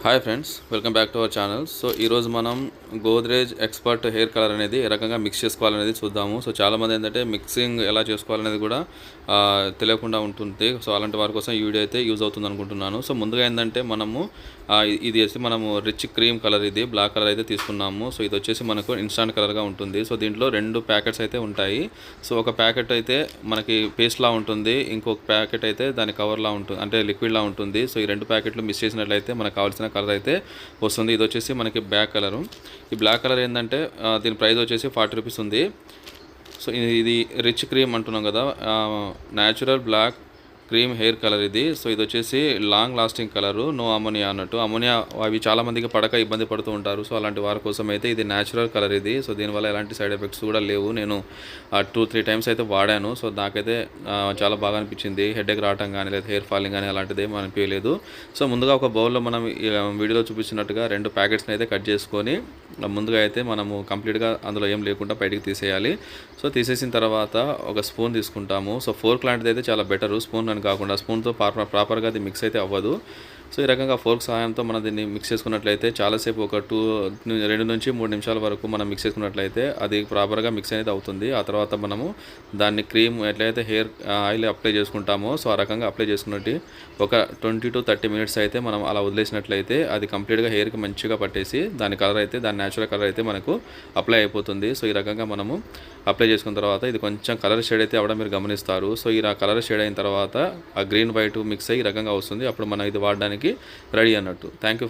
Hi friends, welcome back to our channel. So ఈరోజు మనం Godrej expert hair colour అనేది ఏ రకంగా మిక్స్ చేసుకోవాలనేది చూద్దాము. సో చాలామంది ఏంటంటే మిక్సింగ్ ఎలా చేసుకోవాలనేది కూడా తెలియకుండా ఉంటుంది. సో అలాంటి వారి కోసం ఈ వీడియో అయితే యూజ్ అవుతుంది అనుకుంటున్నాను. సో ముందుగా ఏంటంటే ఇది వచ్చి మనము రిచ్ క్రీమ్ కలర్, ఇది బ్లాక్ కలర్ అయితే తీసుకున్నాము. సో ఇది వచ్చేసి మనకు ఇన్స్టాంట్ కలర్గా ఉంటుంది. సో దీంట్లో 2 ప్యాకెట్స్ అయితే ఉంటాయి. సో ఒక ప్యాకెట్ అయితే మనకి పేస్ట్లా ఉంటుంది, ఇంకొక ప్యాకెట్ అయితే దాని కవర్లా ఉంటుంది, అంటే లిక్విడ్లా ఉంటుంది. సో ఈ 2 ప్యాకెట్లు మిక్స్ చేసినట్లయితే మనకు కావాల్సిన కలర్ అయితే వస్తుంది. ఇది వచ్చేసి మనకి బ్లాక్ కలరు. ఈ బ్లాక్ కలర్ ఏంటంటే దీని ప్రైస్ వచ్చేసి 40 రూపీస్ ఉంది. సో ఇది రిచ్ క్రీమ్ అంటున్నాం కదా, natural black cream hair colour ఇది. సో ఇది వచ్చేసి long lasting colour, no ammonia అన్నట్టు. అమోనియా అవి చాలామందికి పడక ఇబ్బంది పడుతూ ఉంటారు. సో అలాంటి వారి కోసం అయితే ఇది న్యాచురల్ కలర్ ఇది. సో దీనివల్ల ఎలాంటి సైడ్ ఎఫెక్ట్స్ కూడా లేవు. నేను 2-3 టైమ్స్ అయితే వాడాను. సో నాకైతే చాలా బాగా అనిపించింది. హెడేక్ రావటం కానీ లేదా హెయిర్ ఫాలింగ్ కానీ అలాంటిది ఏమీ అనిపించలేదు. సో ముందుగా ఒక బౌల్లో మనం వీడియోలో చూపించినట్టుగా 2 ప్యాకెట్స్ని అయితే కట్ చేసుకొని ముందుగా అయితే మనము కంప్లీట్గా అందులో ఏం లేకుండా బయటికి తీసేయాలి. సో తీసేసిన తర్వాత ఒక స్పూన్ తీసుకుంటాము. సో ఫోర్క్ లాంటిది అయితే చాలా బెటరు, స్పూన్ అని కాకుండా. స్పూన్తో ప్రాపర్గా అది మిక్స్ అయితే అవ్వదు. సో ఈ రకంగా ఫోర్క్ సహాయంతో మనం దీన్ని మిక్స్ చేసుకున్నట్లయితే చాలాసేపు ఒక 2 నుంచి 3 నిమిషాల వరకు మనం మిక్స్ చేసుకున్నట్లయితే అది ప్రాపర్గా మిక్స్ అనేది అవుతుంది. ఆ తర్వాత మనము దాన్ని క్రీమ్ ఎట్లయితే హెయిర్ ఆయిల్ అప్లై చేసుకుంటామో సో ఆ రకంగా అప్లై చేసుకున్నట్టు ఒక 20 to 30 మినిట్స్ అయితే మనం అలా వదిలేసినట్లయితే అది కంప్లీట్గా హెయిర్కి మంచిగా పట్టేసి దాని న్యాచురల్ కలర్ అయితే మనకు అప్లై అయిపోతుంది. సో ఈ రకంగా మనము అప్లై చేసుకున్న తర్వాత ఇది కొంచెం కలర్ షేడ్ అయితే అవ్వడం మీరు గమనిస్తారు. సో ఈ కలర్ షేడ్ అయిన తర్వాత ఆ గ్రీన్ వైట్ మిక్స్ అయ్యి ఈ రకంగా వస్తుంది. అప్పుడు మనం ఇది వాడడానికి రెడీ అన్నట్టు. Thank you friends.